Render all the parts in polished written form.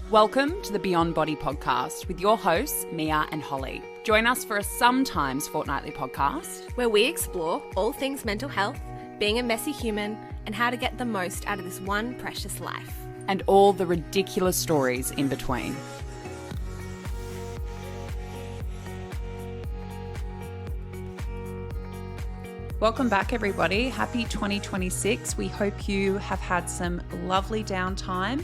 Welcome to the Beyond Body podcast with your hosts, Mia and Holly. Join us for a sometimes fortnightly podcast where we explore all things mental health, being a messy human, and how to get the most out of this one precious life. and all the ridiculous stories in between. Welcome back, everybody. Happy 2026. We hope you have had some lovely downtime.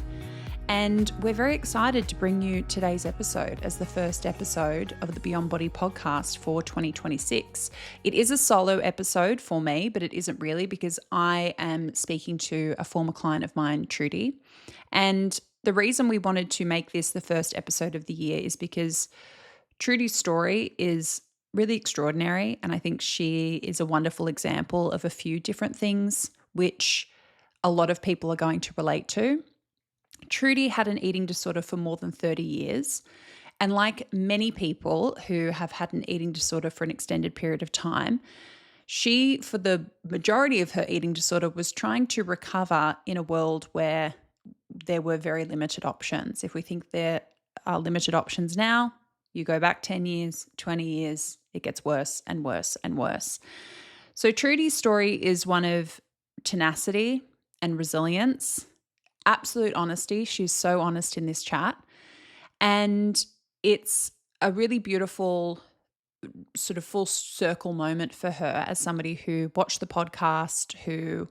And we're very excited to bring you today's episode as the first episode of the Beyond Body podcast for 2026. It is a solo episode for me, but it isn't really because I am speaking to a former client of mine, Trudy. And the reason we wanted to make this the first episode of the year is because Trudy's story is really extraordinary. And I think she is a wonderful example of a few different things which a lot of people are going to relate to. Trudy had an eating disorder for more than 30 years. And like many people who have had an eating disorder for an extended period of time, she, for the majority of her eating disorder, was trying to recover in a world where there were very limited options. If we think there are limited options now, you go back 10 years, 20 years, it gets worse and worse and worse. So Trudy's story is one of tenacity and resilience, absolute honesty. She's so honest in this chat. And it's a really beautiful sort of full circle moment for her as somebody who watched the podcast, who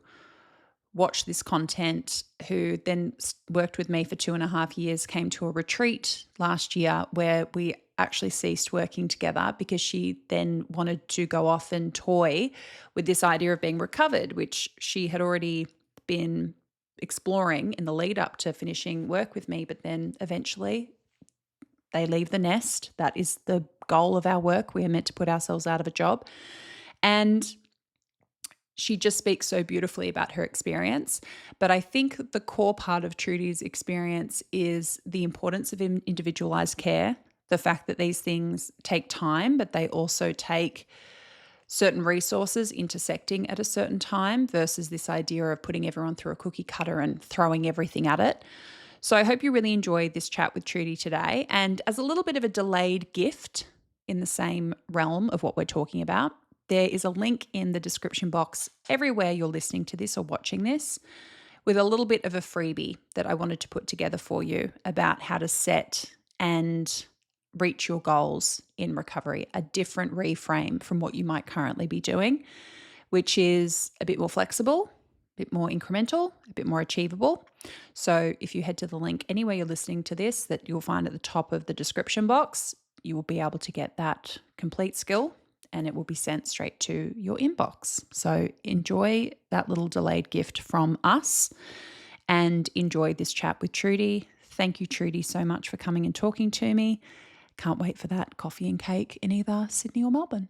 watched this content, who then worked with me for 2.5 years, came to a retreat last year where we actually ceased working together because she then wanted to go off and toy with this idea of being recovered, which she had already been exploring in the lead up to finishing work with me. But then eventually they leave the nest. That is the goal of our work. We are meant to put ourselves out of a job. And she just speaks so beautifully about her experience. But I think the core part of Trudy's experience is the importance of individualized care, the fact that these things take time, but they also take certain resources intersecting at a certain time versus this idea of putting everyone through a cookie cutter and throwing everything at it. So I hope you really enjoyed this chat with Trudy today. And as a little bit of a delayed gift in the same realm of what we're talking about, there is a link in the description box everywhere you're listening to this or watching this with a little bit of a freebie that I wanted to put together for you about how to set and reach your goals in recovery, a different reframe from what you might currently be doing, which is a bit more flexible, a bit more incremental, a bit more achievable. So if you head to the link anywhere you're listening to this that you'll find at the top of the description box, you will be able to get that complete skill and it will be sent straight to your inbox. So enjoy that little delayed gift from us and enjoy this chat with Trudy. Thank you, Trudy, so much for coming and talking to me. Can't wait for that coffee and cake in either Sydney or Melbourne.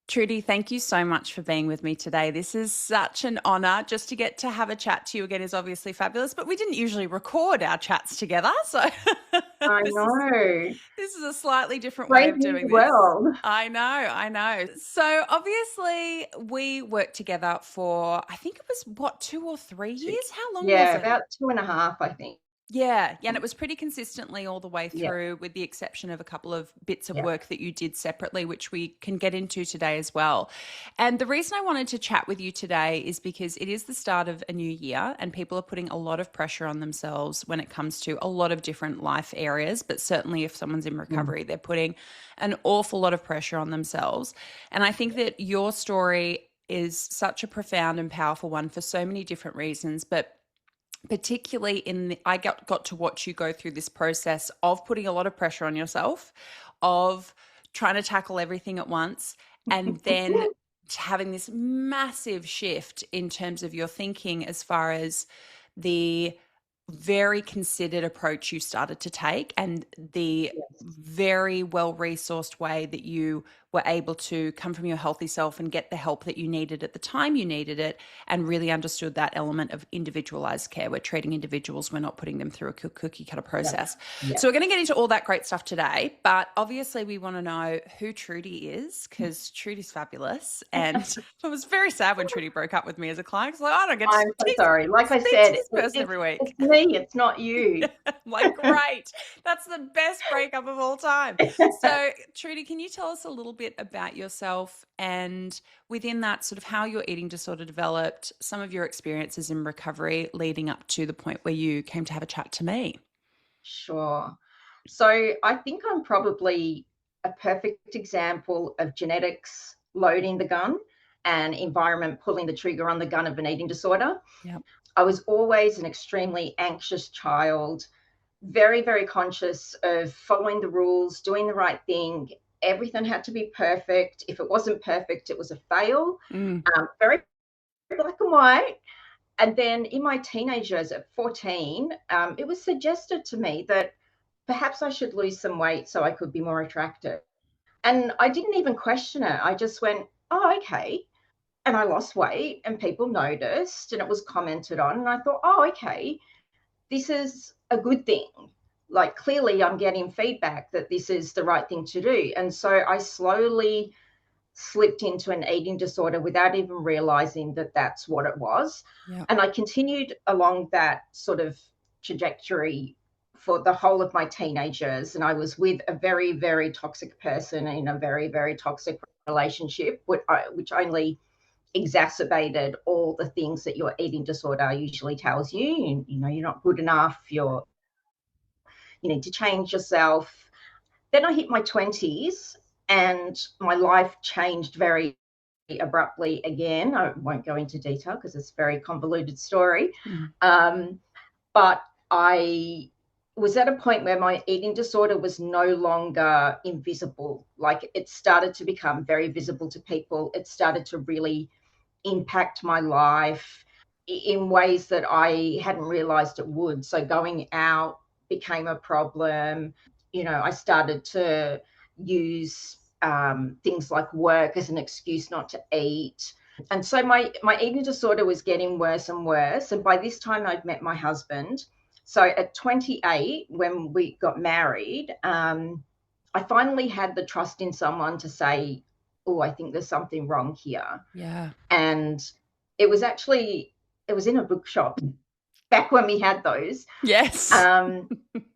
Trudy, thank you so much for being with me today. This is such an honour. Just to get to have a chat to you again is obviously fabulous, but we didn't usually record our chats together. So I know. This is a slightly different way of doing this. World. I know. So obviously we worked together for, I think it was 2 or 3 years? How long was it? Yeah, about 2.5, I think. Yeah, and it was pretty consistently all the way through with the exception of a couple of bits of work that you did separately, which we can get into today as well. And the reason I wanted to chat with you today is because it is the start of a new year and people are putting a lot of pressure on themselves when it comes to a lot of different life areas, but certainly if someone's in recovery, they're putting an awful lot of pressure on themselves. And I think that your story is such a profound and powerful one for so many different reasons, but particularly I got to watch you go through this process of putting a lot of pressure on yourself, of trying to tackle everything at once, and then having this massive shift in terms of your thinking as far as the very considered approach you started to take and the very well-resourced way that you were able to come from your healthy self and get the help that you needed at the time you needed it, and really understood that element of individualized care. We're treating individuals, we're not putting them through a cookie cutter process. So we're going to get into all that great stuff today, but obviously we want to know who Trudy is, because Trudy's fabulous. And I was very sad when Trudy broke up with me as a client. I was like, I don't get to I'm so sorry. Like I said, this person every week. It's me, it's not you. Like, great. That's the best breakup of all time. So, Trudy, can you tell us a little bit about yourself and within that, sort of how your eating disorder developed, some of your experiences in recovery leading up to the point where you came to have a chat to me? Sure. So I think I'm probably a perfect example of genetics loading the gun and environment pulling the trigger on the gun of an eating disorder. Yep. I was always an extremely anxious child, very, very conscious of following the rules, doing the right thing. Everything had to be perfect. If it wasn't perfect, it was a fail. Very black and white. And then in my teenage years at 14, it was suggested to me that perhaps I should lose some weight so I could be more attractive. And I didn't even question it. I just went, oh, okay. And I lost weight and people noticed and it was commented on. And I thought, oh, okay, this is a good thing. Like clearly I'm getting feedback that this is the right thing to do. And so I slowly slipped into an eating disorder without even realizing that that's what it was. Yeah. And I continued along that sort of trajectory for the whole of my teenage years. And I was with a very, very toxic person in a very, very toxic relationship, which only exacerbated all the things that your eating disorder usually tells you. You know, you're not good enough, you need to change yourself. Then I hit my 20s and my life changed very abruptly again. I won't go into detail because it's a very convoluted story. But I was at a point where my eating disorder was no longer invisible. Like it started to become very visible to people. It started to really impact my life in ways that I hadn't realized it would. So going out became a problem. You know, I started to use things like work as an excuse not to eat. And so my eating disorder was getting worse and worse. And by this time I'd met my husband. So at 28, when we got married, I finally had the trust in someone to say, oh, I think there's something wrong here. Yeah. And it was in a bookshop back when we had those. Yes. And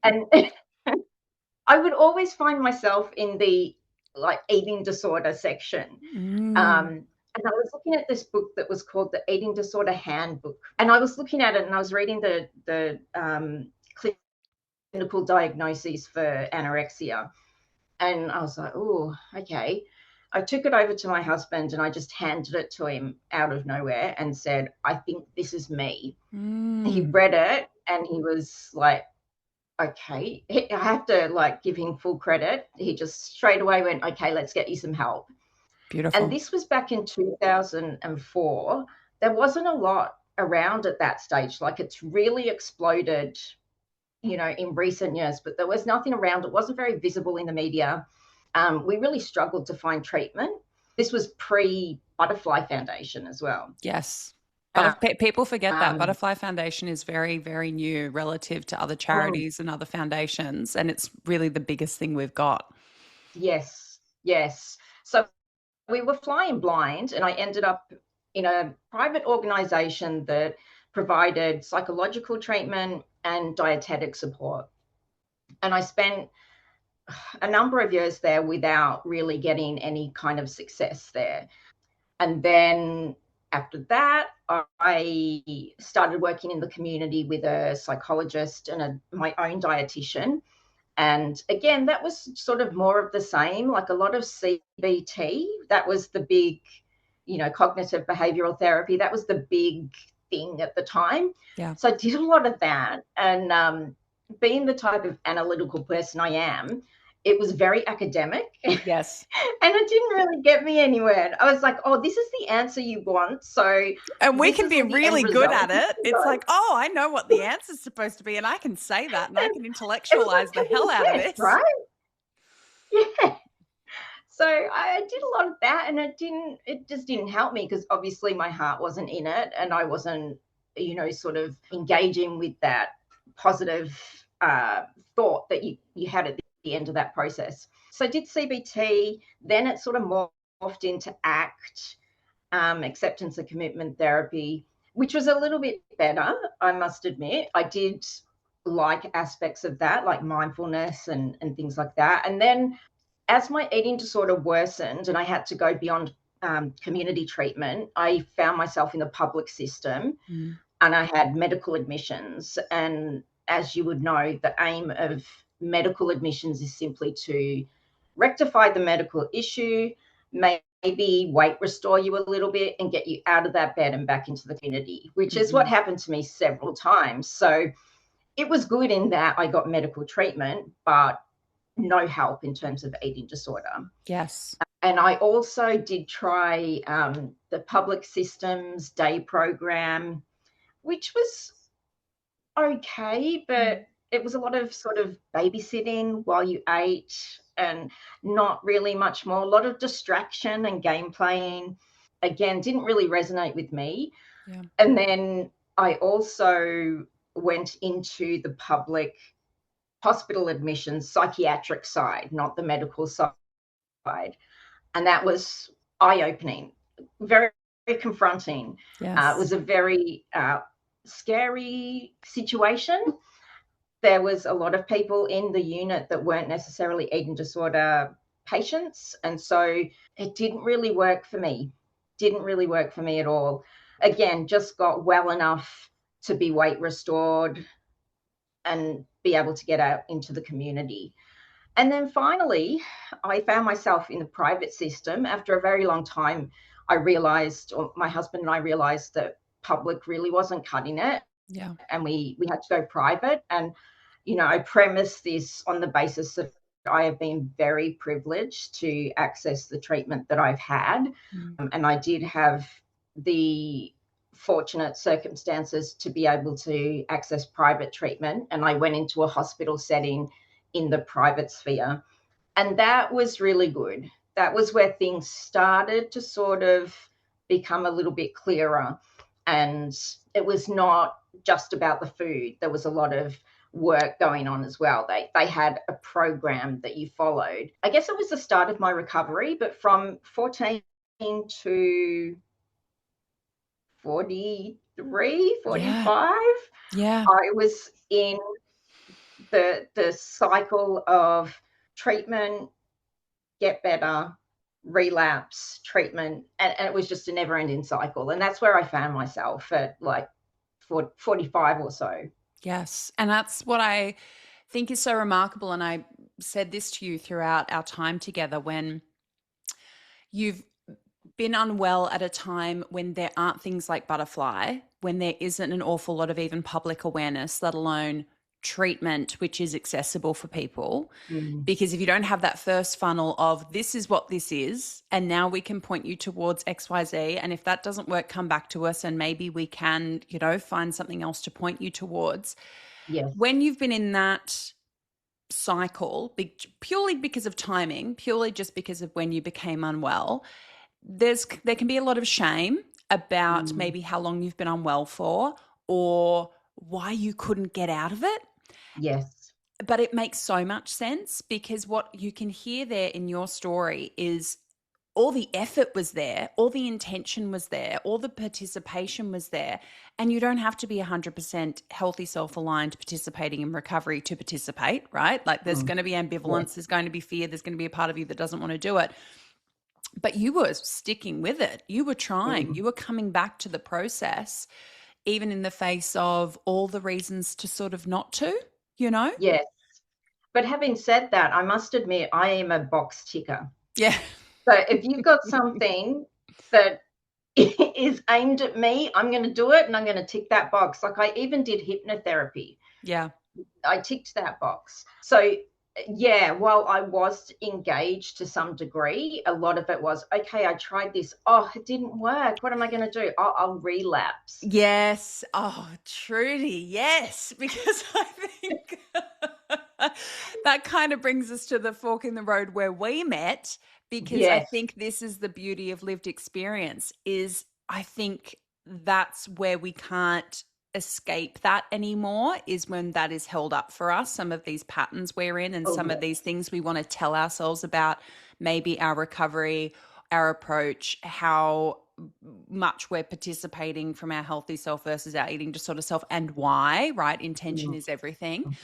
I would always find myself in the like eating disorder section. And I was looking at this book that was called the Eating Disorder Handbook. And I was looking at it and I was reading the clinical diagnoses for anorexia. And I was like, oh, okay. I took it over to my husband and I just handed it to him out of nowhere and said, I think this is me. He read it and he was like, okay. I have to like give him full credit. He just straight away went, okay, let's get you some help. Beautiful. And this was back in 2004. There wasn't a lot around at that stage. Like it's really exploded, you know, in recent years, but there was nothing around. It wasn't very visible in the media. We really struggled to find treatment. This was pre-Butterfly Foundation as well. Yes. People forget that Butterfly Foundation is very, very new relative to other charities and other foundations. And it's really the biggest thing we've got. Yes. So we were flying blind and I ended up in a private organization that provided psychological treatment and dietetic support. And I spent a number of years there without really getting any kind of success there. And then after that, I started working in the community with a psychologist and my own dietitian. And again, that was sort of more of the same, like a lot of CBT. That was the big, you know, cognitive behavioral therapy. That was the big thing at the time. Yeah. So I did a lot of that. And being the type of analytical person I am, it was very academic. Yes. And it didn't really get me anywhere. I was like, oh, this is the answer you want. And we can be really good at it. It's like, oh, I know what the answer's supposed to be and I can say that and I can intellectualize the hell out of this. Right? Yeah. So I did a lot of that and it just didn't help me because obviously my heart wasn't in it and I wasn't, you know, sort of engaging with that positive thought that you had at the end of that process. So I did CBT, then it sort of morphed into ACT, acceptance and commitment therapy, which was a little bit better, I must admit. I did like aspects of that, like mindfulness and things like that. And then as my eating disorder worsened and I had to go beyond community treatment, I found myself in the public system and I had medical admissions. And as you would know, the aim of medical admissions is simply to rectify the medical issue, maybe weight restore you a little bit and get you out of that bed and back into the community, which is what happened to me several times. So it was good in that I got medical treatment, but no help in terms of eating disorder. Yes. And I also did try the public systems day program, which was okay, but it was a lot of sort of babysitting while you ate and not really much more. A lot of distraction and game playing. Again, didn't really resonate with me. Yeah. And then I also went into the public hospital admissions psychiatric side, not the medical side. And that was eye-opening, very, very confronting. Yes. It was a very scary situation. There was a lot of people in the unit that weren't necessarily eating disorder patients. And so it didn't really work for me. Didn't really work for me at all. Again, just got well enough to be weight restored and be able to get out into the community. And then finally, I found myself in the private system. After a very long time, I realized, or my husband and I realized, that public really wasn't cutting it. Yeah. And we had to go private. And, you know, I premise this on the basis that I have been very privileged to access the treatment that I've had. And I did have the fortunate circumstances to be able to access private treatment. And I went into a hospital setting in the private sphere. And that was really good. That was where things started to sort of become a little bit clearer. And it was not just about the food. There was a lot of work going on as well. They had a program that you followed. I guess it was the start of my recovery, but from 14 to 43, 45, yeah. I was in the cycle of treatment, get better, relapse, treatment, and it was just a never-ending cycle. And that's where I found myself at like 45 or so. Yes. And that's what I think is so remarkable. And I said this to you throughout our time together, when you've been unwell at a time when there aren't things like Butterfly, when there isn't an awful lot of even public awareness, let alone treatment which is accessible for people. Because if you don't have that first funnel of this is what this is, and now we can point you towards XYZ, and if that doesn't work, come back to us and maybe we can, you know, find something else to point you towards. Yes. When you've been in that cycle, purely because of timing, purely just because of when you became unwell, there can be a lot of shame about maybe how long you've been unwell for or why you couldn't get out of it. Yes. But it makes so much sense, because what you can hear there in your story is all the effort was there, all the intention was there, all the participation was there. And you don't have to be 100% healthy, self-aligned, participating in recovery to participate, right? Like there's going to be ambivalence, there's going to be fear, there's going to be a part of you that doesn't want to do it. But you were sticking with it. You were trying. You were coming back to the process, even in the face of all the reasons to sort of not to, you know? Yes. But having said that, I must admit, I am a box ticker. Yeah. So if you've got something that is aimed at me, I'm going to do it and I'm going to tick that box. Like I even did hypnotherapy. Yeah. I ticked that box. So yeah, while I was engaged to some degree, a lot of it was, okay, I tried this. Oh, it didn't work. What am I going to do? I'll relapse. Yes. Oh, Trudy, yes. Because I think that kind of brings us to the fork in the road where we met, because I Yes. think this is the beauty of lived experience, is I think that's where we can't escape that anymore, is when that is held up for us, some of these patterns we're in and some of these things we want to tell ourselves about, maybe our recovery, our approach, how much we're participating from our healthy self versus our eating disorder self, and why, right? Intention is everything.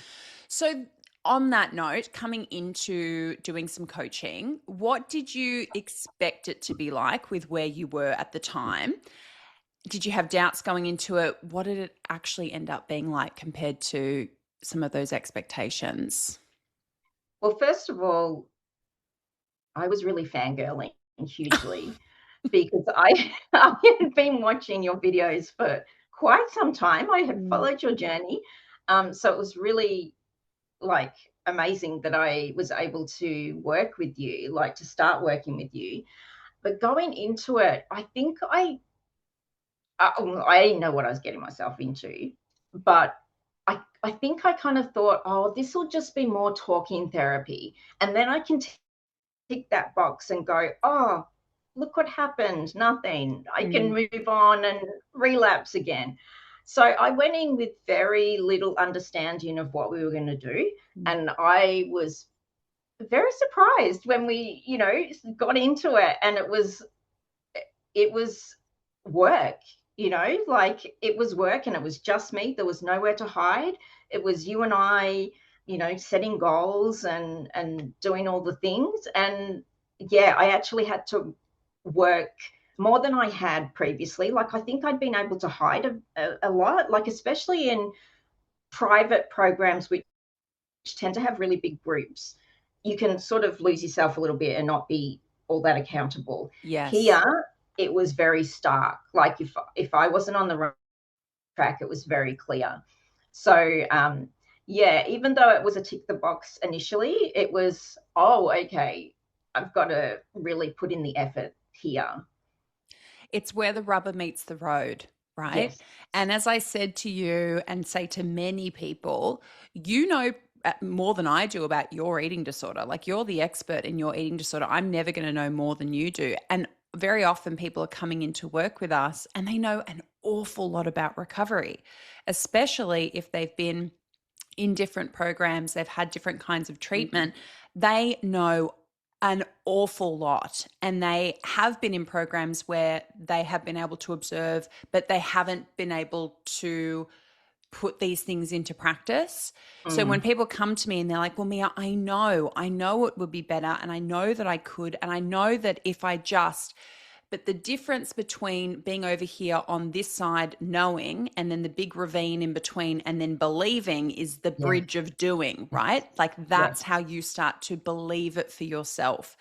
So on that note, coming into doing some coaching, what did you expect it to be like with where you were at the time? Did you have doubts going into it? What did it actually end up being like compared to some of those expectations? Well, first of all, I was really fangirling hugely because I had been watching your videos for quite some time. I had followed your journey. So it was really like amazing that I was able to work with you, like to start working with you. But going into it, I think I didn't know what I was getting myself into, but I think I kind of thought, oh, this will just be more talking therapy. And then I can tick that box and go, oh, look what happened. Nothing. I can move on and relapse again. So I went in with very little understanding of what we were going to do. And I was very surprised when we, got into it, and it was work, like it was work, and it was just me. There was nowhere to hide. It was you and I, setting goals and doing all the things. And yeah, I actually had to work more than I had previously. Like, I think I'd been able to hide a lot, like especially in private programs, which tend to have really big groups. You can sort of lose yourself a little bit and not be all that accountable. Yes. Here, it was very stark. Like if I wasn't on the right track, it was very clear. So yeah, even though it was a tick the box initially, it was, oh, okay, I've got to really put in the effort here. It's where the rubber meets the road, right? Yes. And as I said to you and say to many people, you know more than I do about your eating disorder. Like, you're the expert in your eating disorder. I'm never going to know more than you do. And very often people are coming in to work with us and they know an awful lot about recovery, especially if they've been in different programs, they've had different kinds of treatment. They know an awful lot, and they have been in programs where they have been able to observe, but they haven't been able to put these things into practice. So when people come to me and they're like, well, Mia, I know it would be better, and I know that I could, and I know that if I just, but the difference between being over here on this side, knowing, and then the big ravine in between, and then believing is the bridge of doing, right? Like, that's how you start to believe it for yourself.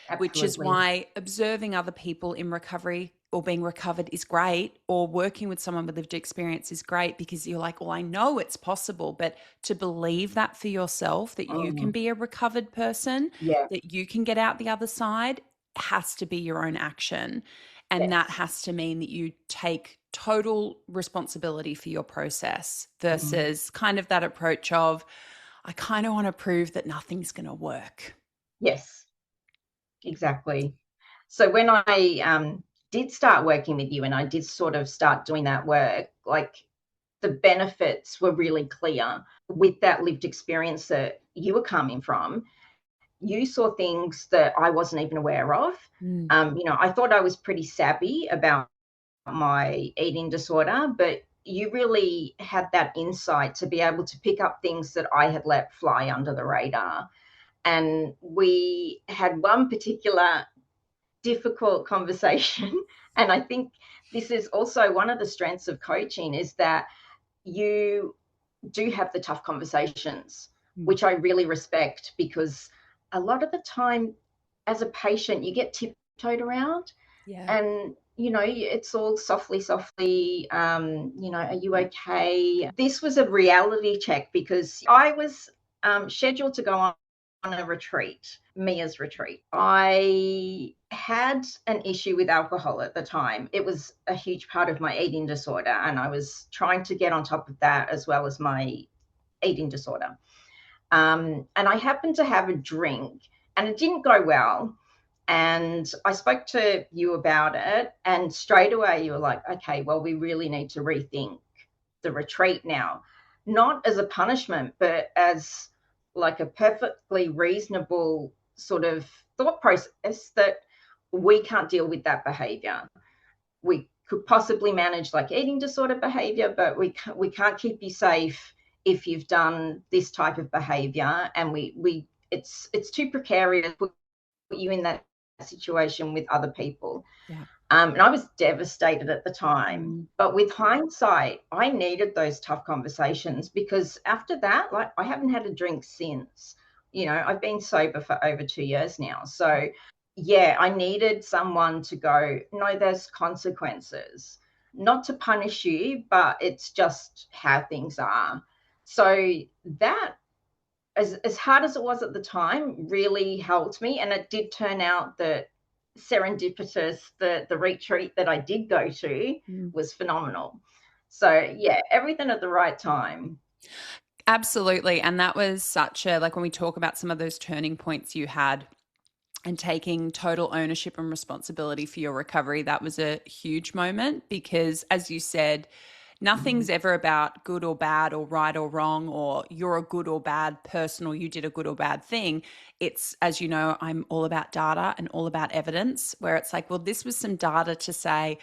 Absolutely. Which is why observing other people in recovery or being recovered is great, or working with someone with lived experience is great, because you're like, well, I know it's possible, but to believe that for yourself, that you can be a recovered person, that you can get out the other side, has to be your own action. And that has to mean that you take total responsibility for your process versus kind of that approach of, I kind of want to prove that nothing's going to work. Yes, exactly. So when I did start working with you and I did sort of start doing that work, like, the benefits were really clear with that lived experience that you were coming from. You saw things that I wasn't even aware of. I thought I was pretty savvy about my eating disorder, but you really had that insight to be able to pick up things that I had let fly under the radar. And we had one particular difficult conversation. And I think this is also one of the strengths of coaching, is that you do have the tough conversations, which I really respect, because a lot of the time as a patient, you get tiptoed around. And, it's all softly, are you okay? This was a reality check, because I was scheduled to go on a retreat, Mia's retreat. I had an issue with alcohol at the time. It was a huge part of my eating disorder, and I was trying to get on top of that as well as my eating disorder. And I happened to have a drink, and it didn't go well. And I spoke to you about it, and straight away you were like, okay, well, we really need to rethink the retreat now, not as a punishment, but as like a perfectly reasonable sort of thought process that we can't deal with that behavior. we could possibly manage like eating disorder behavior, but we can't keep you safe if you've done this type of behavior, and it's too precarious to put you in that situation with other people. Yeah. And I was devastated at the time. But with hindsight, I needed those tough conversations, because after that, like, I haven't had a drink since. I've been sober for over 2 years now. So, yeah, I needed someone to go, no, there's consequences, not to punish you, but it's just how things are. So that, as hard as it was at the time, really helped me. And it did turn out that serendipitous, the retreat that I did go to was phenomenal. So yeah, everything at the right time. Absolutely. And that was such a, like, when we talk about some of those turning points you had and taking total ownership and responsibility for your recovery, that was a huge moment, because as you said, nothing's ever about good or bad or right or wrong, or you're a good or bad person or you did a good or bad thing. It's, as you know, I'm all about data and all about evidence, where it's like, well, this was some data to say,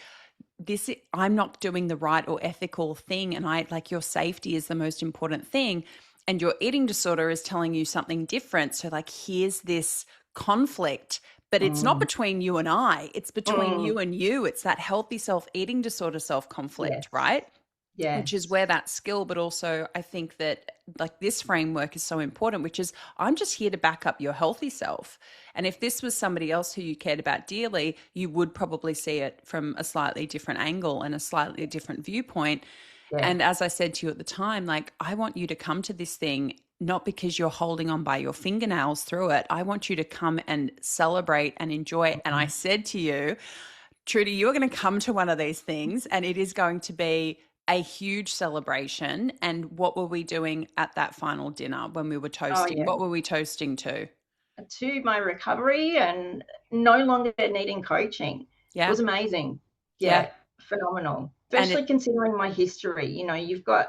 this, I'm not doing the right or ethical thing, and I, like, your safety is the most important thing, and your eating disorder is telling you something different. So, like, here's this conflict, but it's not between you and I, it's between you and you. It's that healthy self-eating disorder self-conflict, Yes. right? Yeah. Which is where that skill, but also I think that, like, this framework is so important, which is, I'm just here to back up your healthy self. And if this was somebody else who you cared about dearly, you would probably see it from a slightly different angle and a slightly different viewpoint. Yeah. And as I said to you at the time, like, I want you to come to this thing not because you're holding on by your fingernails through it. I want you to come and celebrate and enjoy it. And I said to you, Trudy, you're going to come to one of these things and it is going to be a huge celebration. And what were we doing at that final dinner when we were toasting? yeah. What were we toasting to? To my recovery and no longer needing coaching. Yeah. It was amazing. Yeah. Phenomenal. Especially considering my history.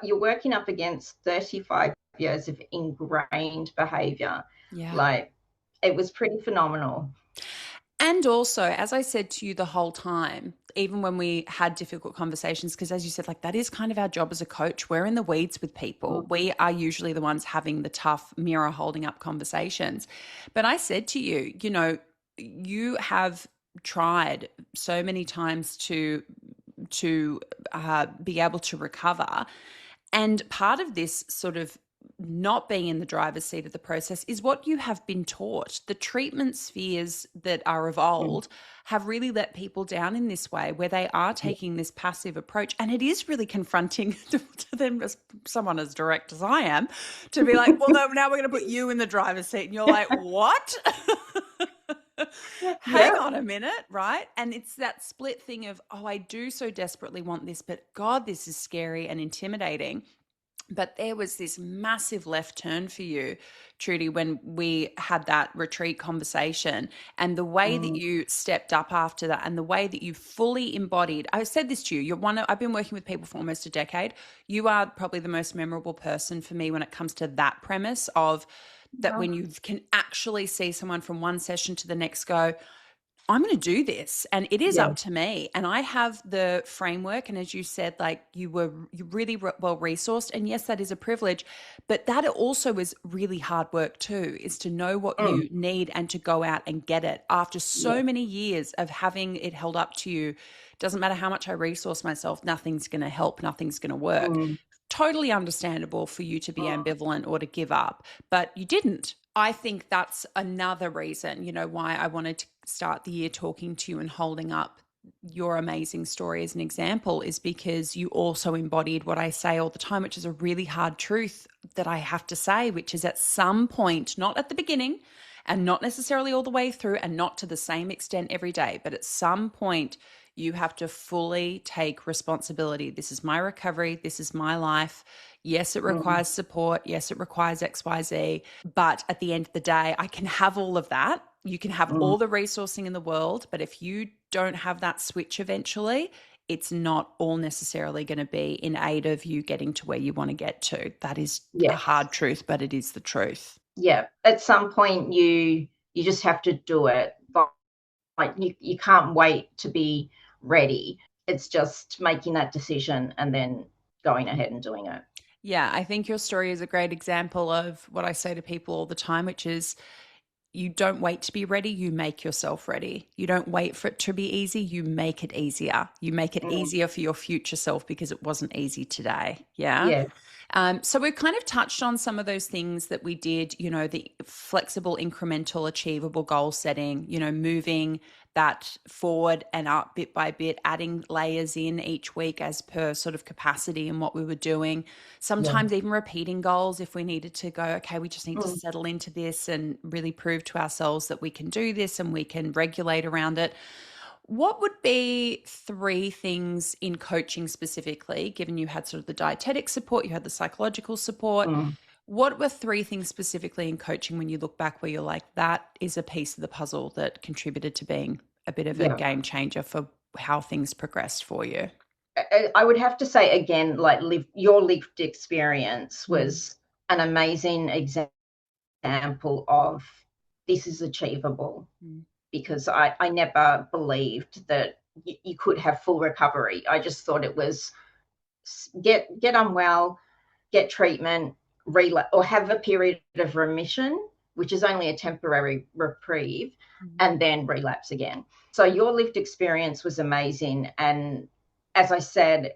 You're working up against 35 years of ingrained behavior. Yeah. Like, it was pretty phenomenal. And also, as I said to you the whole time, even when we had difficult conversations, because as you said, like, that is kind of our job as a coach. We're in the weeds with people. We are usually the ones having the tough mirror holding up conversations. But I said to you, you have tried so many times to be able to recover. And part of this sort of not being in the driver's seat of the process is what you have been taught. The treatment spheres that are of old have really let people down in this way, where they are taking this passive approach. And it is really confronting to them, as someone as direct as I am, to be like, well, no, now we're going to put you in the driver's seat. And you're like, what? Hang on a minute, right? And it's that split thing of, oh, I do so desperately want this, but God, this is scary and intimidating. But there was this massive left turn for you, Trudy, when we had that retreat conversation, and the way that you stepped up after that, and the way that you fully embodied. I said this to you. I've been working with people for almost a decade. You are probably the most memorable person for me when it comes to that premise of that, when you can actually see someone from one session to the next go, I'm going to do this, and it is up to me. And I have the framework. And as you said, like, you really well resourced. And yes, that is a privilege, but that also is really hard work too, is to know what you need and to go out and get it after so many years of having it held up to you. Doesn't matter how much I resource myself, nothing's going to help, nothing's going to work. Totally understandable for you to be ambivalent or to give up, but you didn't. I think that's another reason, why I wanted to start the year talking to you and holding up your amazing story as an example, is because you also embodied what I say all the time, which is a really hard truth that I have to say, which is, at some point, not at the beginning and not necessarily all the way through and not to the same extent every day, but at some point you have to fully take responsibility. This is my recovery. This is my life. Yes, it requires support. Yes, it requires XYZ. But at the end of the day, I can have all of that. You can have all the resourcing in the world. But if you don't have that switch eventually, it's not all necessarily going to be in aid of you getting to where you want to get to. That is a hard truth, but it is the truth. Yeah. At some point, you just have to do it. Like, you can't wait to be ready. It's just making that decision and then going ahead and doing it. Yeah, I think your story is a great example of what I say to people all the time, which is you don't wait to be ready, you make yourself ready. You don't wait for it to be easy, you make it easier. You make it easier for your future self because it wasn't easy today. Yeah. Yeah. So we've kind of touched on some of those things that we did, the flexible, incremental, achievable goal setting, moving that forward and up bit by bit, adding layers in each week as per sort of capacity and what we were doing. Sometimes even repeating goals if we needed to go, okay, we just need to settle into this and really prove to ourselves that we can do this and we can regulate around it. What would be 3 things in coaching specifically, given you had sort of the dietetic support, you had the psychological support? What were 3 things specifically in coaching when you look back where you're like, that is a piece of the puzzle that contributed to being a bit of a game changer for how things progressed for you? I would have to say again, like your lived experience was an amazing example of this is achievable. Because I never believed that you could have full recovery. I just thought it was get unwell, get treatment, or have a period of remission, which is only a temporary reprieve, and then relapse again. So your lived experience was amazing. And as I said,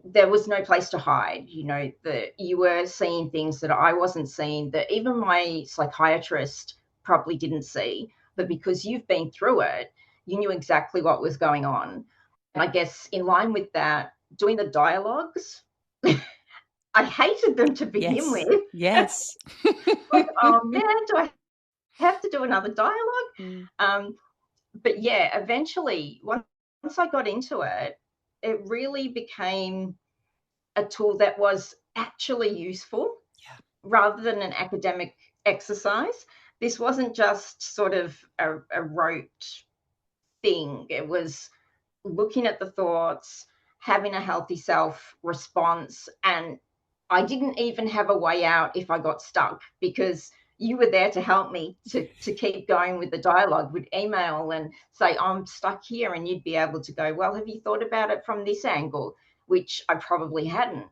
there was no place to hide. You were seeing things that I wasn't seeing, that even my psychiatrist probably didn't see. But because you've been through it, you knew exactly what was going on. And I guess in line with that, doing the dialogues, I hated them to begin with. Yes. Like, oh man, do I have to do another dialogue? But yeah, eventually, once I got into it, it really became a tool that was actually useful rather than an academic exercise. This wasn't just sort of a rote thing. It was looking at the thoughts, having a healthy self response. And I didn't even have a way out if I got stuck, because you were there to help me to keep going with the dialogue. Would email and say, I'm stuck here. And you'd be able to go, well, have you thought about it from this angle? Which I probably hadn't.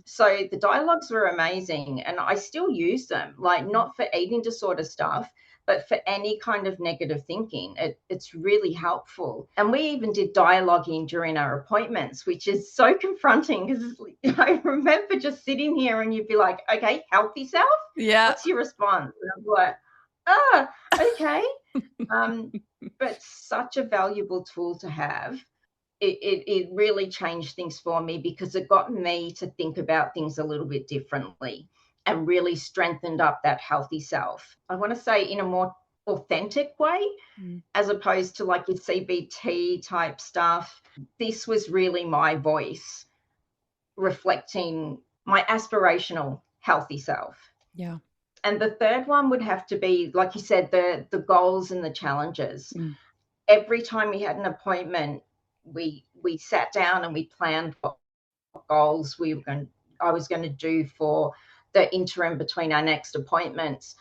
So the dialogues were amazing, and I still use them, like not for eating disorder stuff, but for any kind of negative thinking. It's really helpful. And we even did dialoguing during our appointments, which is so confronting, because I remember just sitting here and you'd be like, okay, healthy self? Yeah. What's your response? And I'm like, okay. But such a valuable tool to have. It really changed things for me, because it got me to think about things a little bit differently and really strengthened up that healthy self. I want to say in a more authentic way, as opposed to like your CBT type stuff. This was really my voice reflecting my aspirational healthy self. Yeah. And the third one would have to be, like you said, the goals and the challenges. Every time we had an appointment, we sat down and we planned what goals I was going to do for the interim between our next appointments.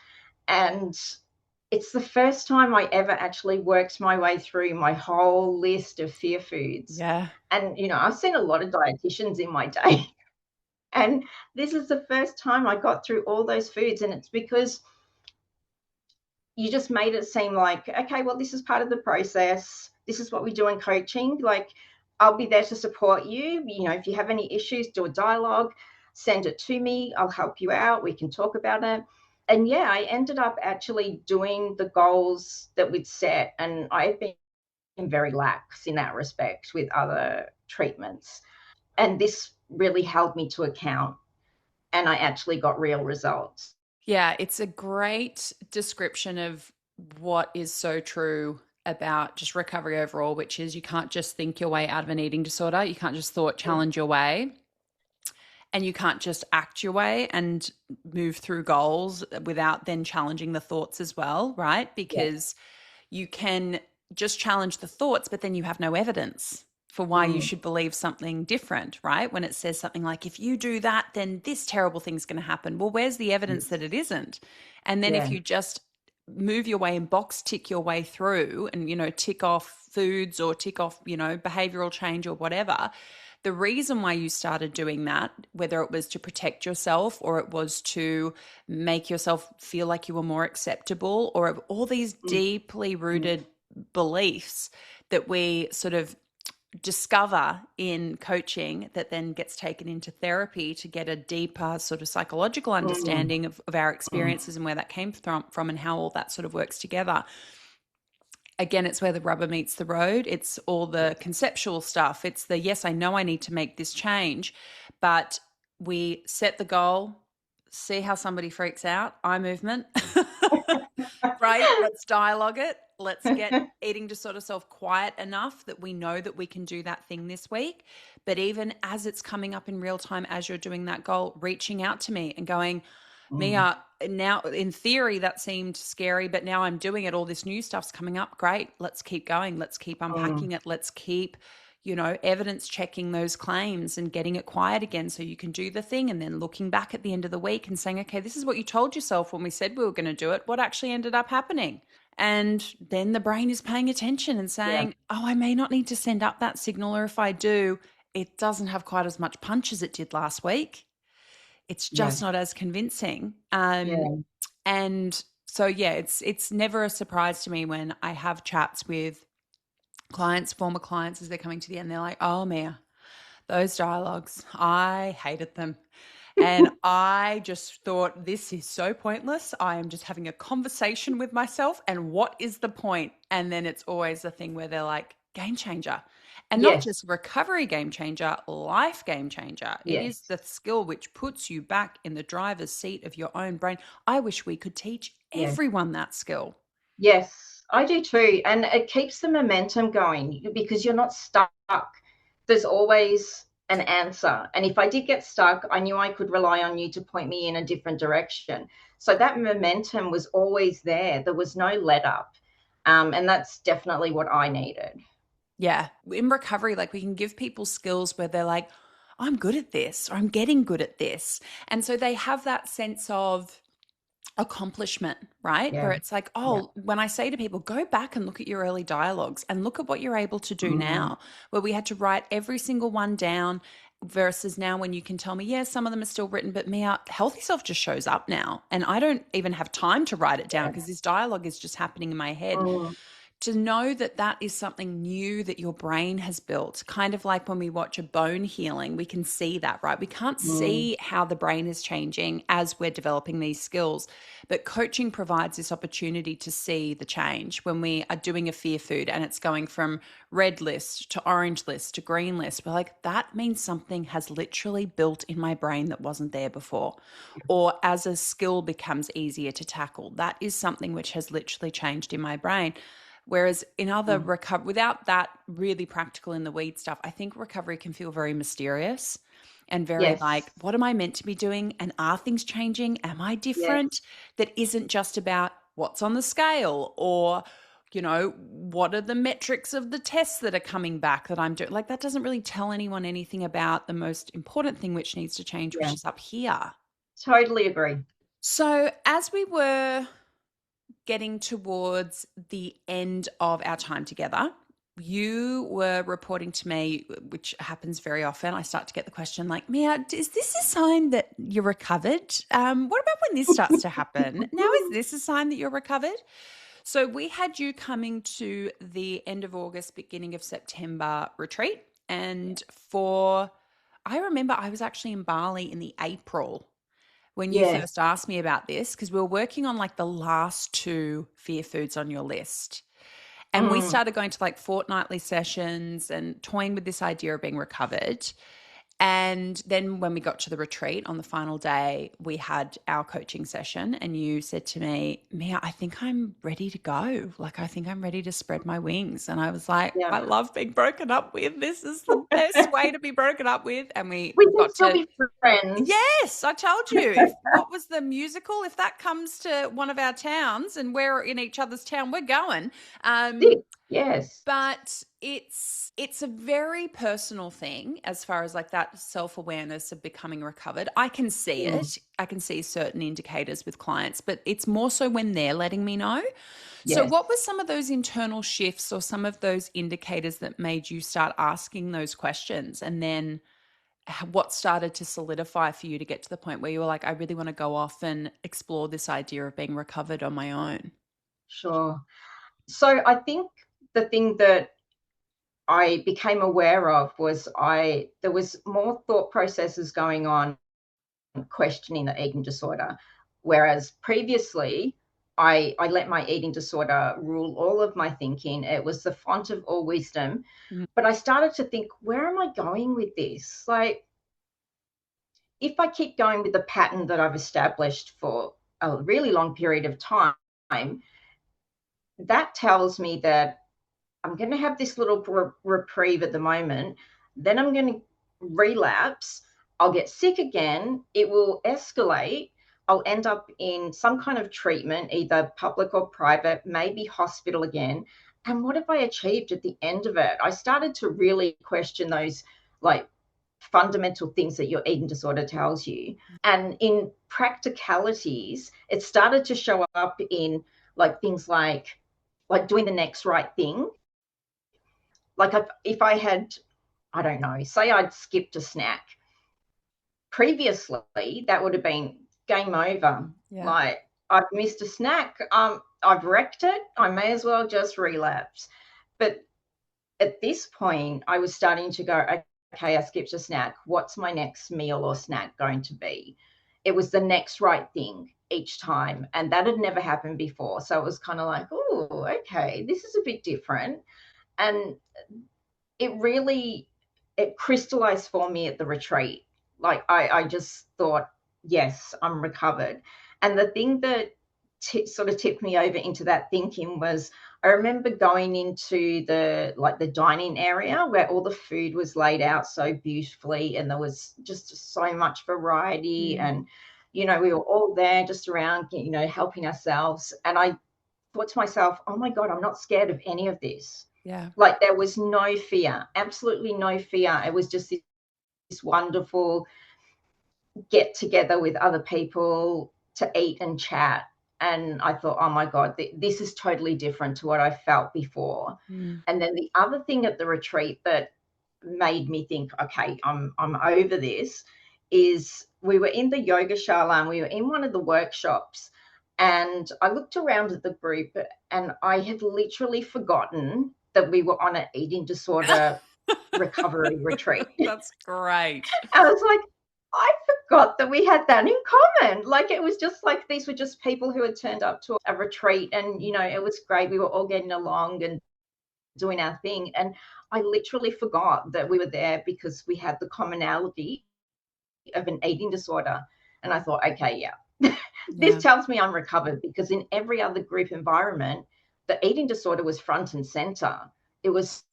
And it's the first time I ever actually worked my way through my whole list of fear foods. Yeah. And, I've seen a lot of dietitians in my day. And this is the first time I got through all those foods. And it's because you just made it seem like, okay, well, this is part of the process. This is what we do in coaching. Like, I'll be there to support you. If you have any issues, do a dialogue, send it to me. I'll help you out. We can talk about it. And yeah, I ended up actually doing the goals that we'd set. And I've been very lax in that respect with other treatments. And this really held me to account. And I actually got real results. Yeah, it's a great description of what is so true about just recovery overall, which is you can't just think your way out of an eating disorder. You can't just thought challenge your way, and you can't just act your way and move through goals without then challenging the thoughts as well, right? Because you can just challenge the thoughts, but then you have no evidence for why you should believe something different, right? When it says something like, if you do that, then this terrible thing's going to happen. Well, where's the evidence that it isn't? And then if you just move your way and box tick your way through and, tick off foods or tick off, behavioral change or whatever. The reason why you started doing that, whether it was to protect yourself or it was to make yourself feel like you were more acceptable, or all these deeply rooted beliefs that we sort of discover in coaching that then gets taken into therapy to get a deeper sort of psychological understanding of our experiences and where that came from and how all that sort of works together. Again, it's where the rubber meets the road. It's all the conceptual stuff. It's the, yes, I know I need to make this change, but we set the goal, see how somebody freaks out, eye movement, right? Let's dialogue it. Let's get eating disorder self quiet enough that we know that we can do that thing this week. But even as it's coming up in real time, as you're doing that goal, reaching out to me and going, Mia, now in theory that seemed scary, but now I'm doing it. All this new stuff's coming up. Great. Let's keep going. Let's keep unpacking it. Let's keep, evidence checking those claims and getting it quiet again so you can do the thing. And then looking back at the end of the week and saying, okay, this is what you told yourself when we said we were going to do it. What actually ended up happening? And then the brain is paying attention and saying, oh, I may not need to send up that signal, or if I do, it doesn't have quite as much punch as it did last week. It's just not as convincing. And so, it's never a surprise to me when I have chats with clients, former clients, as they're coming to the end. They're like, oh, Mia, those dialogues, I hated them. And I just thought, this is so pointless. I am just having a conversation with myself. And what is the point? And then it's always the thing where they're like, game changer. And not just recovery game changer, life game changer. It is the skill which puts you back in the driver's seat of your own brain. I wish we could teach everyone that skill. Yes, I do too. And it keeps the momentum going because you're not stuck. There's always an answer. And if I did get stuck, I knew I could rely on you to point me in a different direction. So that momentum was always there. There was no let up. And that's definitely what I needed. Yeah. In recovery, like, we can give people skills where they're like, I'm good at this, or I'm getting good at this. And so they have that sense of accomplishment, right? Where it's like, when I say to people, go back and look at your early dialogues and look at what you're able to do now, where we had to write every single one down, versus now when you can tell me, some of them are still written, but Mia, healthy self just shows up now. And I don't even have time to write it down because this dialogue is just happening in my head. To know that that is something new that your brain has built, kind of like when we watch a bone healing, we can see that, right? We can't see how the brain is changing as we're developing these skills, but coaching provides this opportunity to see the change when we are doing a fear food and it's going from red list to orange list to green list. We're like, that means something has literally built in my brain that wasn't there before. Or as a skill becomes easier to tackle, that is something which has literally changed in my brain. Whereas in other recovery, without that really practical in the weed stuff, I think recovery can feel very mysterious and very like, what am I meant to be doing? And are things changing? Am I different? That isn't just about what's on the scale or, what are the metrics of the tests that are coming back that I'm doing? Like, that doesn't really tell anyone anything about the most important thing which needs to change, which is up here. Totally agree. So as we were getting towards the end of our time together, you were reporting to me, which happens very often. I start to get the question like, Mia, is this a sign that you're recovered? What about when this starts to happen? Now, is this a sign that you're recovered? So we had you coming to the end of August, beginning of September retreat. And I remember I was actually in Bali in the April when you first asked me about this, because we were working on like the last 2 fear foods on your list. And we started going to like fortnightly sessions and toying with this idea of being recovered. And then when we got to the retreat on the final day, we had our coaching session and you said to me, Mia, I think I'm ready to go. Like, I think I'm ready to spread my wings. And I was like, I love being broken up with. This is the best way to be broken up with. And we can still be friends. Yes, I told you. What was the musical? If that comes to one of our towns and we're in each other's town, we're going. Yes. But it's a very personal thing as far as like that self-awareness of becoming recovered. I can see it. I can see certain indicators with clients, but it's more so when they're letting me know. So Yes. what were some of those internal shifts or some of those indicators that made you start asking those questions? And then what started to solidify for you to get to the point where you were like, I really want to go off and explore this idea of being recovered on my own? Sure. So I think the thing that I became aware of was there was more thought processes going on questioning the eating disorder, whereas previously I let my eating disorder rule all of my thinking. It was the font of all wisdom. Mm. But I started to think, where am I going with this? Like, if I keep going with the pattern that I've established for a really long period of time, that tells me that I'm going to have this little reprieve at the moment. Then I'm going to relapse. I'll get sick again. It will escalate. I'll end up in some kind of treatment, either public or private, maybe hospital again. And what have I achieved at the end of it? I started to really question those like fundamental things that your eating disorder tells you. And in practicalities, it started to show up in like things like doing the next right thing. Like if I had, I don't know, say I'd skipped a snack. Previously, that would have been game over. Yeah. Like I've missed a snack. I've wrecked it. I may as well just relapse. But at this point, I was starting to go, okay, I skipped a snack. What's my next meal or snack going to be? It was the next right thing each time. And that had never happened before. So it was kind of like, oh, okay, this is a bit different. And it crystallized for me at the retreat. Like I just thought, yes, I'm recovered. And the thing that sort of tipped me over into that thinking was I remember going into the dining area where all the food was laid out so beautifully and there was just so much variety. And we were all there just around, helping ourselves. And I thought to myself, oh my God, I'm not scared of any of this. Yeah. Like there was no fear, absolutely no fear. It was just this wonderful get together with other people to eat and chat. And I thought, oh my God, this is totally different to what I felt before. And then the other thing at the retreat that made me think, okay, I'm over this, is we were in the yoga shala and we were in one of the workshops. And I looked around at the group and I had literally forgotten that we were on an eating disorder recovery retreat. That's great. I was like, I forgot that we had that in common. Like it was just like these were just people who had turned up to a retreat and, it was great. We were all getting along and doing our thing. And I literally forgot that we were there because we had the commonality of an eating disorder. And I thought, okay, yeah. This tells me I'm recovered because in every other group environment, the eating disorder was front and center. It was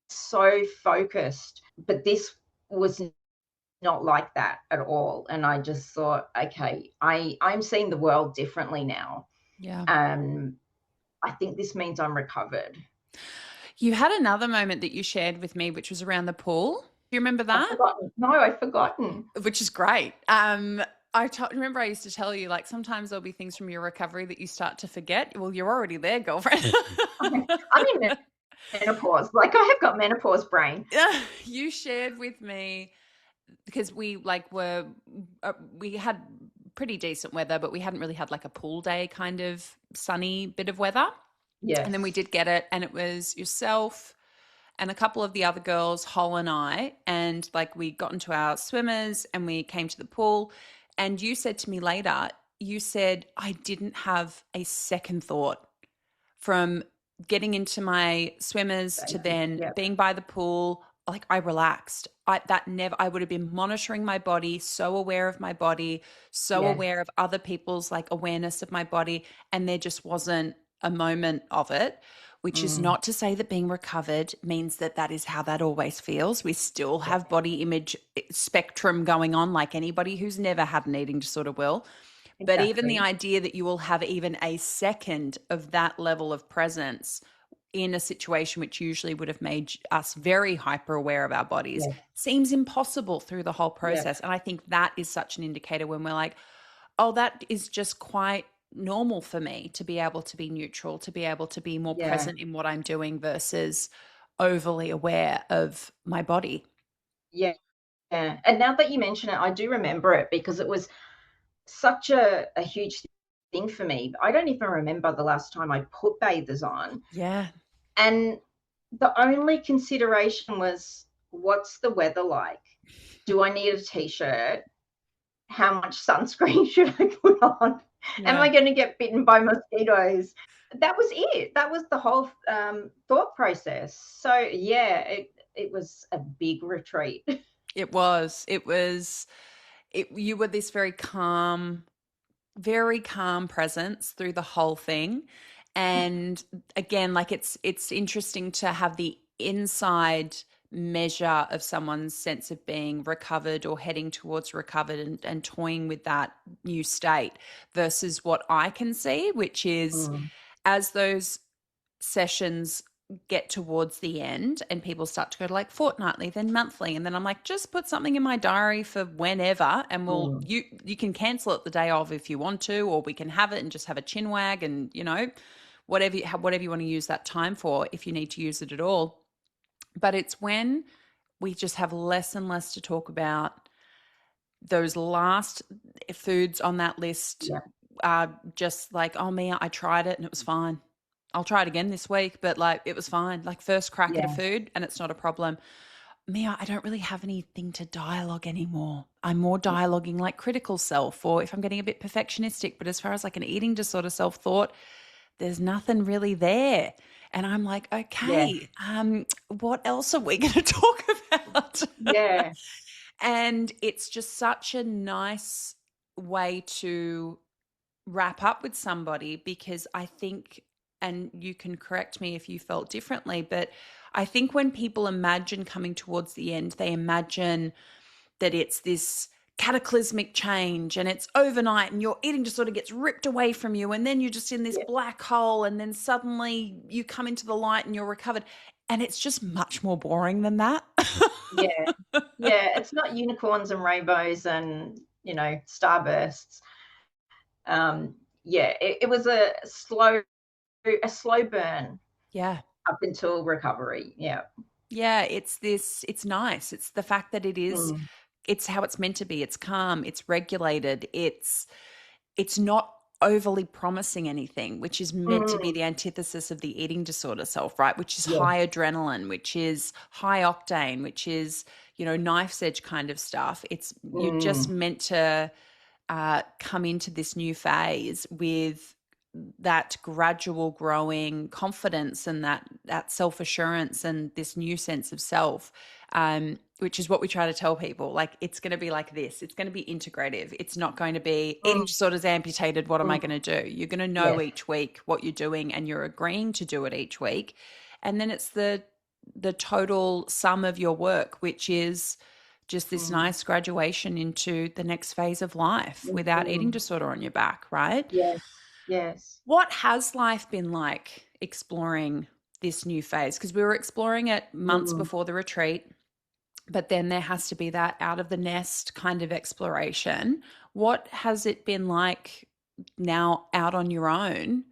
so focused, but this was not like that at all. And I just thought, okay, I'm seeing the world differently now. Yeah. I think this means I'm recovered. You had another moment that you shared with me, which was around the pool. Do you remember that? I've forgotten. Which is great. Remember I used to tell you, like, sometimes there'll be things from your recovery that you start to forget. Well, you're already there, girlfriend. I'm in menopause. Like I have got menopause brain. You shared with me because we had pretty decent weather, but we hadn't really had like a pool day kind of sunny bit of weather. Yeah. And then we did get it, and it was yourself and a couple of the other girls, Hol and I, and like we got into our swimmers and we came to the pool. And you said to me later, you said, I didn't have a second thought from getting into my swimmers to then being by the pool. Like I relaxed. I would have been monitoring my body, so aware of my body, so aware of other people's like awareness of my body. And there just wasn't a moment of it, which is not to say that being recovered means that is how that always feels. We still have body image spectrum going on like anybody who's never had an eating disorder will. Exactly. But even the idea that you will have even a second of that level of presence in a situation which usually would have made us very hyper aware of our bodies seems impossible through the whole process. And I think that is such an indicator when we're like, oh, that is just quite normal for me to be able to be neutral, to be able to be more Yeah. present in what I'm doing versus overly aware of my body. Yeah. Yeah. And now that you mention it, I do remember it because it was such a huge thing for me. I don't even remember the last time I put bathers on. Yeah. And the only consideration was, what's the weather like? Do I need a t-shirt? How much sunscreen should I put on? Am Yeah. I going to get bitten by mosquitoes? That was it. That was the whole thought process. So yeah, it was a big retreat. It was. You were this very calm presence through the whole thing. And again, like it's interesting to have the inside measure of someone's sense of being recovered or heading towards recovered and toying with that new state versus what I can see, which is Mm, as those sessions get towards the end and people start to go to like fortnightly, then monthly, and then I'm like, just put something in my diary for whenever, and mm. you can cancel it the day of if you want to, or we can have it and just have a chin wag, and whatever you want to use that time for, if you need to use it at all. But it's when we just have less and less to talk about. Those last foods on that list Yeah, are just like, oh, Mia, I tried it and it was fine. I'll try it again this week, but like it was fine. Like first crack at a yeah, food and it's not a problem. Mia, I don't really have anything to dialogue anymore. I'm more dialoguing like critical self, or if I'm getting a bit perfectionistic. But as far as like an eating disorder self thought, there's nothing really there. And I'm like, yeah, okay, what else are we going to talk about? yeah. And it's just such a nice way to wrap up with somebody, because I think, and you can correct me if you felt differently, but I think when people imagine coming towards the end, they imagine that it's this cataclysmic change and it's overnight and your eating disorder gets ripped away from you, and then you're just in this Yeah, black hole, and then suddenly you come into the light and you're recovered. And it's just much more boring than that. yeah, yeah. It's not unicorns and rainbows and, starbursts. Um, yeah, it was a slow burn Yeah. up until recovery. Yeah. Yeah, it's nice. It's the fact that Mm, it's how it's meant to be. It's calm, it's regulated, it's not overly promising anything, which is meant to be mm, the antithesis of the eating disorder self, right? Which is yeah. high adrenaline, which is high octane, which is, knife's edge kind of stuff. You're just Mm, meant to come into this new phase with that gradual growing confidence and that self assurance and this new sense of self, which is what we try to tell people. Like it's going to be like this. It's going to be integrative. It's not going to be eating mm, disorders amputated. What am I mm. going to do? You're going to know Yes. each week what you're doing, and you're agreeing to do it each week, and then it's the total sum of your work, which is just this Mm, nice graduation into the next phase of life without eating mm. disorder on your back, right? Yes. Yes. What has life been like exploring this new phase? Because we were exploring it months Mm. before the retreat, but then there has to be that out of the nest kind of exploration. What has it been like now out on your own,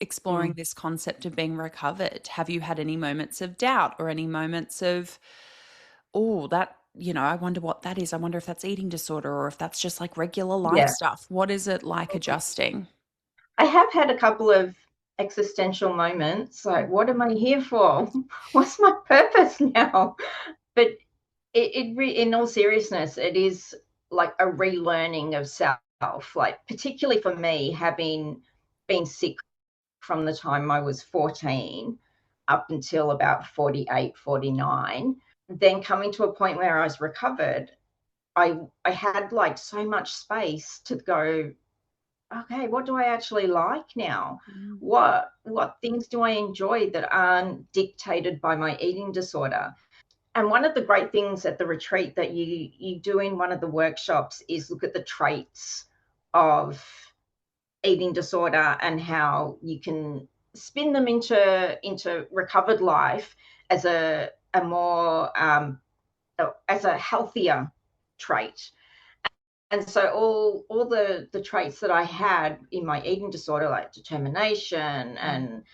exploring Mm. this concept of being recovered? Have you had any moments of doubt or any moments of, oh, I wonder what that is. I wonder if that's eating disorder or if that's just like regular life Yeah. stuff. What is it like adjusting? I have had a couple of existential moments, like, "What am I here for? What's my purpose now?" But in all seriousness, it is like a relearning of self, like, particularly for me, having been sick from the time I was 14 up until about 48, 49, then coming to a point where I was recovered, I had, like, so much space to go, okay, what do I actually like now? Mm. What things do I enjoy that aren't dictated by my eating disorder? And one of the great things at the retreat that you do in one of the workshops is look at the traits of eating disorder and how you can spin them into recovered life as a more as a healthier trait. And so all the traits that I had in my eating disorder, like determination and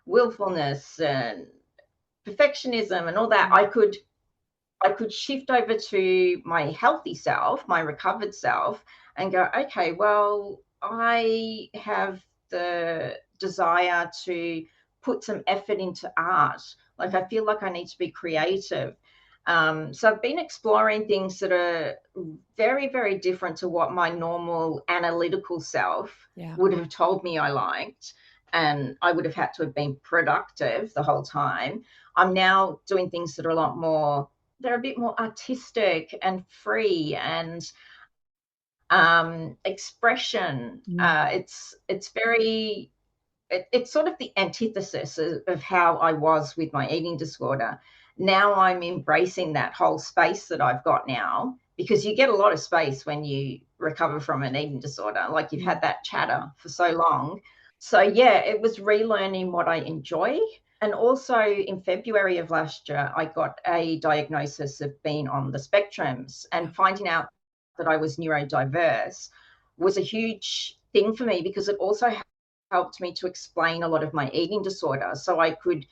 willfulness and perfectionism and all that, I could shift over to my healthy self, my recovered self, and go, okay, well, I have the desire to put some effort into art. Like, I feel like I need to be creative. So I've been exploring things that are very, very different to what my normal analytical self would have told me I liked. And I would have had to have been productive the whole time. I'm now doing things that are a lot more, they're a bit more artistic and free and expression. It's very, it's sort of the antithesis of how I was with my eating disorder. Now I'm embracing that whole space that I've got now, because you get a lot of space when you recover from an eating disorder. Like, you've had that chatter for so long. So yeah, it was relearning what I enjoy. And also in February of last year, I got a diagnosis of being on the spectrums, and finding out that I was neurodiverse was a huge thing for me, because it also helped me to explain a lot of my eating disorder. So I could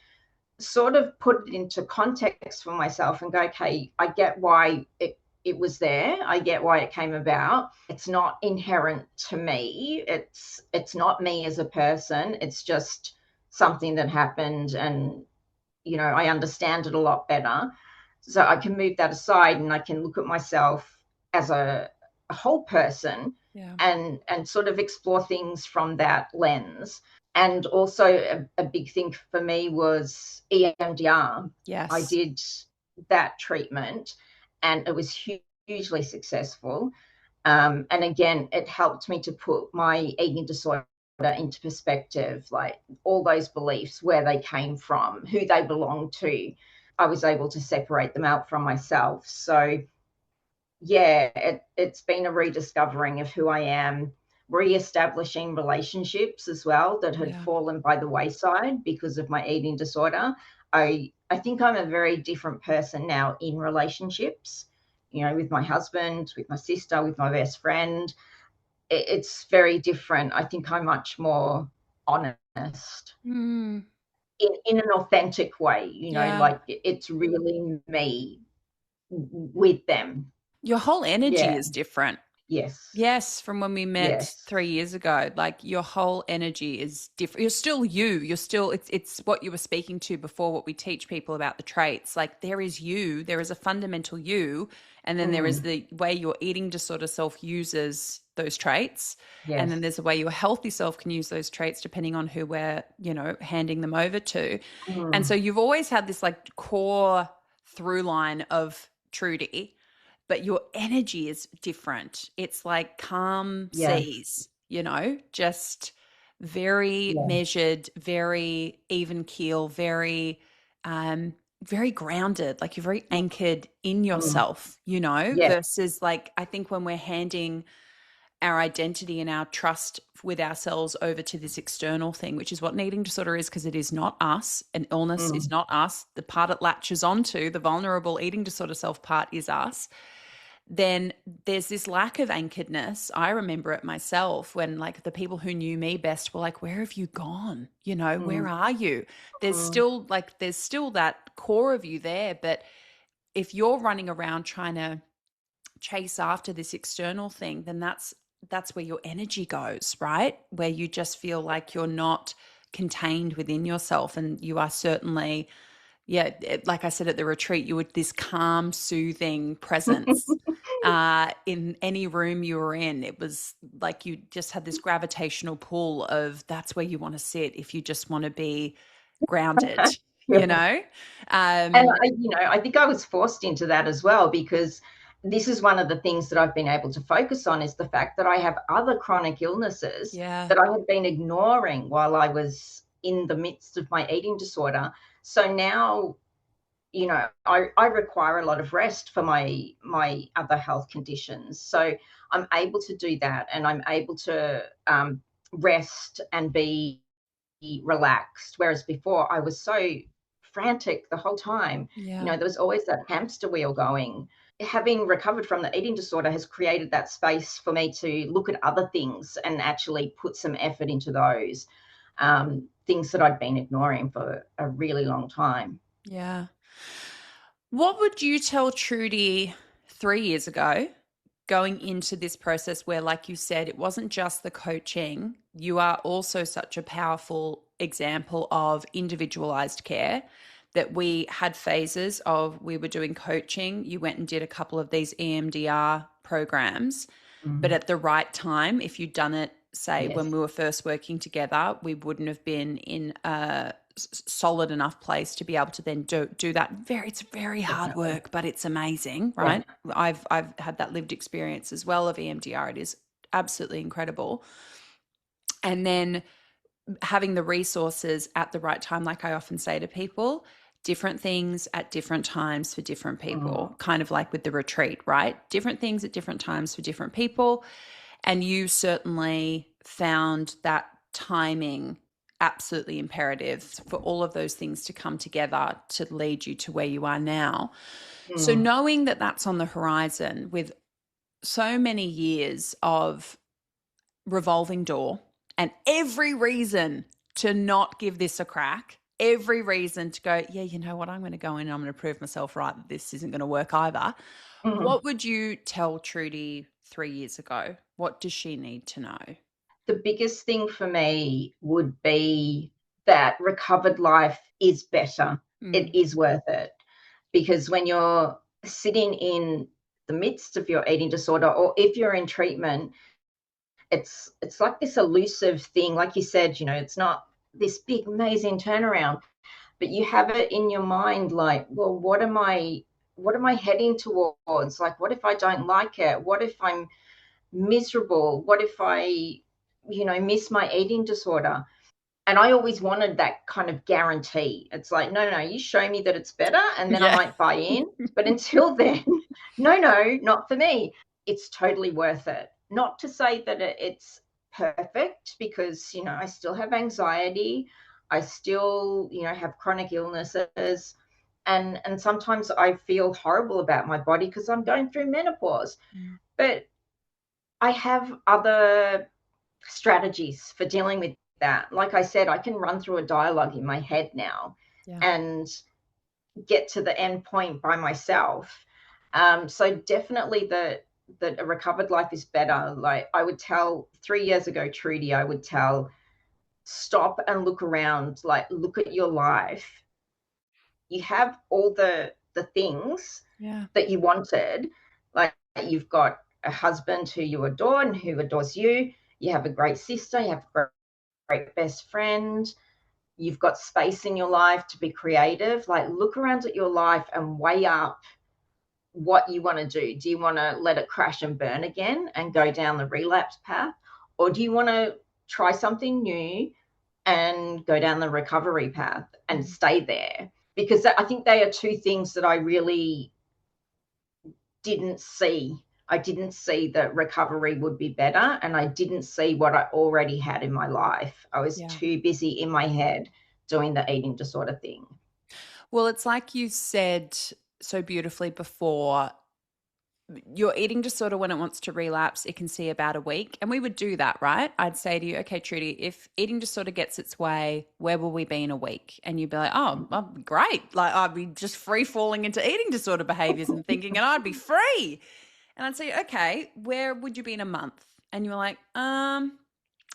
sort of put it into context for myself and go, okay, I get why it was there. I get why it came about. It's not inherent to me. It's not me as a person. It's just something that happened, and I understand it a lot better. So I can move that aside, and I can look at myself as a whole person, and sort of explore things from that lens. And also a big thing for me was EMDR. Yes. I did that treatment, and it was hugely successful. And again, it helped me to put my eating disorder into perspective, like all those beliefs, where they came from, who they belonged to. I was able to separate them out from myself. So yeah, it's been a rediscovering of who I am, reestablishing relationships as well that had fallen by the wayside because of my eating disorder. I think I'm a very different person now in relationships, with my husband, with my sister, with my best friend. It's very different. I think I'm much more honest in an authentic way, like it's really me with them. Your whole energy is different. Yes. Yes, from when we met 3 years ago, like your whole energy is different. You're still you. You're still, it's what you were speaking to before, what we teach people about the traits. Like, there is you, there is a fundamental you, and then there is the way your eating disorder self uses those traits. Yes. And then there's a way your healthy self can use those traits depending on who we're, handing them over to. And so you've always had this like core through line of Trudy, but your energy is different. It's like calm seas, just very measured, very even keel, very, very grounded. Like, you're very anchored in yourself, versus like, I think when we're handing our identity and our trust with ourselves over to this external thing, which is what an eating disorder is, because it is not us. An illness is not us. The part it latches onto, the vulnerable eating disorder self part, is us. Then there's this lack of anchoredness. I remember it myself when, like, the people who knew me best were like, where have you gone? Where are you? There's still that core of you there. But if you're running around trying to chase after this external thing, then that's where your energy goes, right? Where you just feel like you're not contained within yourself. And you are certainly, like I said at the retreat, you were this calm, soothing presence in any room you were in. It was like you just had this gravitational pull of that's where you want to sit if you just want to be grounded, And I think I was forced into that as well, because this is one of the things that I've been able to focus on, is the fact that I have other chronic illnesses that I had been ignoring while I was in the midst of my eating disorder. So now, I require a lot of rest for my other health conditions. So I'm able to do that, and I'm able to rest and be relaxed. Whereas before I was so frantic the whole time. There was always that hamster wheel going. having recovered from the eating disorder has created that space for me to look at other things and actually put some effort into those things that I'd been ignoring for a really long time. Yeah. What would you tell Trudy 3 years ago going into this process where, like you said, it wasn't just the coaching, you are also such a powerful example of individualized care, that we had phases of we were doing coaching, you went and did a couple of these EMDR programs, but at the right time, if you'd done it, say, Yes. when we were first working together, we wouldn't have been in a solid enough place to be able to then do that. It's very hard work, but it's amazing, right? Yeah. I've had that lived experience as well of EMDR. It is absolutely incredible. And then having the resources at the right time, like I often say to people, different things at different times for different people, kind of like with the retreat, right? Different things at different times for different people. And you certainly found that timing absolutely imperative for all of those things to come together to lead you to where you are now. So knowing that that's on the horizon with so many years of revolving door and every reason to not give this a crack, every reason to go, yeah, you know what, I'm going to go in and I'm going to prove myself right that this isn't going to work either. What would you tell Trudy 3 years ago? What does she need to know? The biggest thing for me would be that recovered life is better. It is worth it. Because when you're sitting in the midst of your eating disorder, or if you're in treatment, it's like this elusive thing. Like you said, it's not this big, amazing turnaround, but you have it in your mind like, well, what am I heading towards? Like, what if I don't like it? What if I'm miserable? What if I miss my eating disorder? And I always wanted that kind of guarantee. It's like, no, you show me that it's better and then I might buy in. But until then, no, not for me. It's totally worth it. Not to say that it's perfect, because, I still have anxiety. I still, have chronic illnesses. And sometimes I feel horrible about my body because I'm going through menopause. But I have other strategies for dealing with that. Like I said, I can run through a dialogue in my head now and get to the end point by myself. So definitely that a recovered life is better. Like I would tell 3 years ago, Trudy, I would tell, stop and look around, like look at your life. You have all the things that you wanted. Like you've got a husband who you adore and who adores you. You have a great sister, you have a great best friend, you've got space in your life to be creative. Like look around at your life and weigh up what you want to do. Do you want to let it crash and burn again and go down the relapse path? Or do you want to try something new and go down the recovery path and stay there? Because I think they are two things that I really didn't see. I didn't see that recovery would be better, and I didn't see what I already had in my life. I was too busy in my head doing the eating disorder thing. Well, it's like you said so beautifully before, your eating disorder, when it wants to relapse, it can see about a week. And we would do that, right? I'd say to you, okay, Trudy, if eating disorder gets its way, where will we be in a week? And you'd be like, oh, great. Like I'd be just free falling into eating disorder behaviors and thinking, and I'd be free. And I'd say, okay, where would you be in a month? And you were like,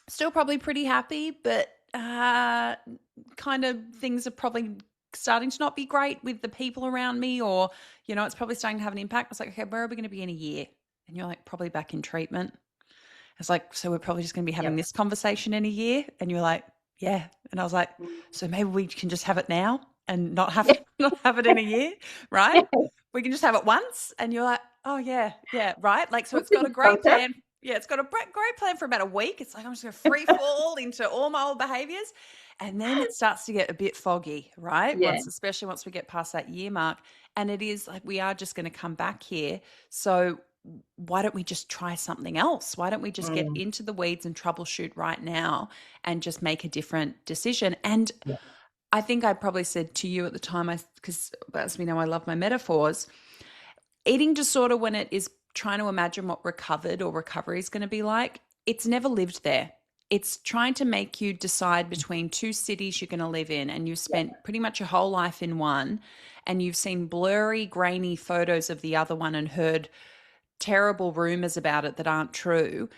still probably pretty happy, but kind of things are probably starting to not be great with the people around me, or, it's probably starting to have an impact. I was like, okay, where are we going to be in a year? And you're like, probably back in treatment. I was like, so we're probably just going to be having this conversation in a year? And you're like, yeah. And I was like, so maybe we can just have it now and not have it in a year, right? We can just have it once. And you're like, oh yeah, right. Like, so it's got a great plan. Yeah, it's got a great plan for about a week. It's like, I'm just going to free fall into all my old behaviors. And then it starts to get a bit foggy, right? Especially once we get past that year mark. And it is like, we are just going to come back here. So why don't we just try something else? Why don't we just get into the weeds and troubleshoot right now and just make a different decision? And I think I probably said to you at the time, because as we know, I love my metaphors. Eating disorder, when it is trying to imagine what recovered or recovery is going to be like, it's never lived there. It's trying to make you decide between two cities you're going to live in, and you've spent pretty much your whole life in one, and you've seen blurry, grainy photos of the other one and heard terrible rumors about it that aren't true.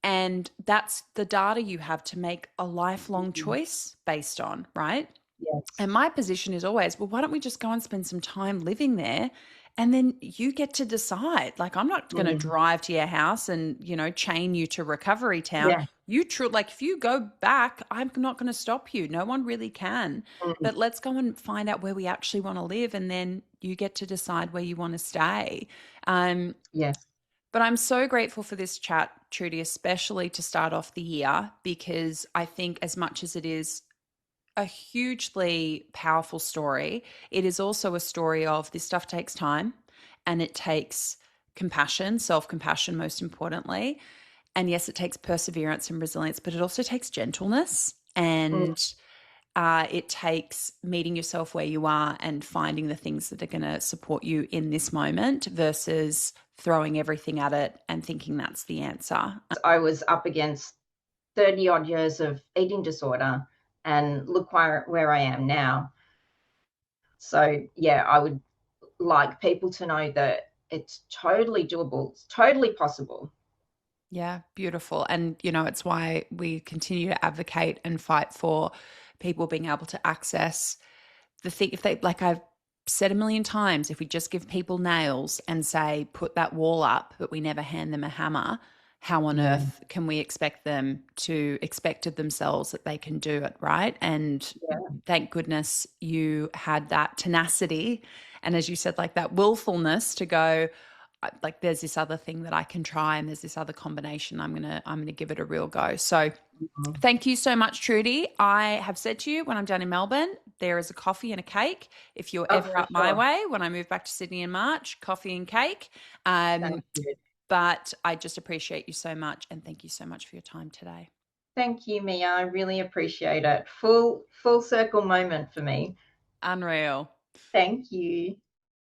And that's the data you have to make a lifelong choice based on, right? Yes. And my position is always, well, why don't we just go and spend some time living there? And then you get to decide. Like, I'm not going to drive to your house and, chain you to Recovery Town. Yeah. If you go back, I'm not going to stop you. No one really can. But let's go and find out where we actually want to live. And then you get to decide where you want to stay. Yes. But I'm so grateful for this chat, Trudy, especially to start off the year, because I think as much as it is a hugely powerful story, it is also a story of this stuff takes time, and it takes compassion, self-compassion most importantly. And yes, it takes perseverance and resilience, but it also takes gentleness, and it takes meeting yourself where you are and finding the things that are going to support you in this moment versus throwing everything at it and thinking that's the answer. I was up against 30 odd years of eating disorder, and look where I am now. So yeah, I would like people to know that it's totally doable. It's totally possible. Yeah, beautiful. And, it's why we continue to advocate and fight for people being able to access the thing. If they, like I've said a million times, if we just give people nails and say, put that wall up, but we never hand them a hammer, how on earth can we expect them to expect of themselves that they can do it, right? And thank goodness you had that tenacity. And as you said, like that willfulness to go, like, there's this other thing that I can try, and there's this other combination. I'm gonna give it a real go. So thank you so much, Trudy. I have said to you, when I'm down in Melbourne, there is a coffee and a cake. If you're ever up my way, when I move back to Sydney in March, coffee and cake. Thank you. But I just appreciate you so much, and thank you so much for your time today. Thank you, Mia. I really appreciate it. Full circle moment for me. Unreal. Thank you.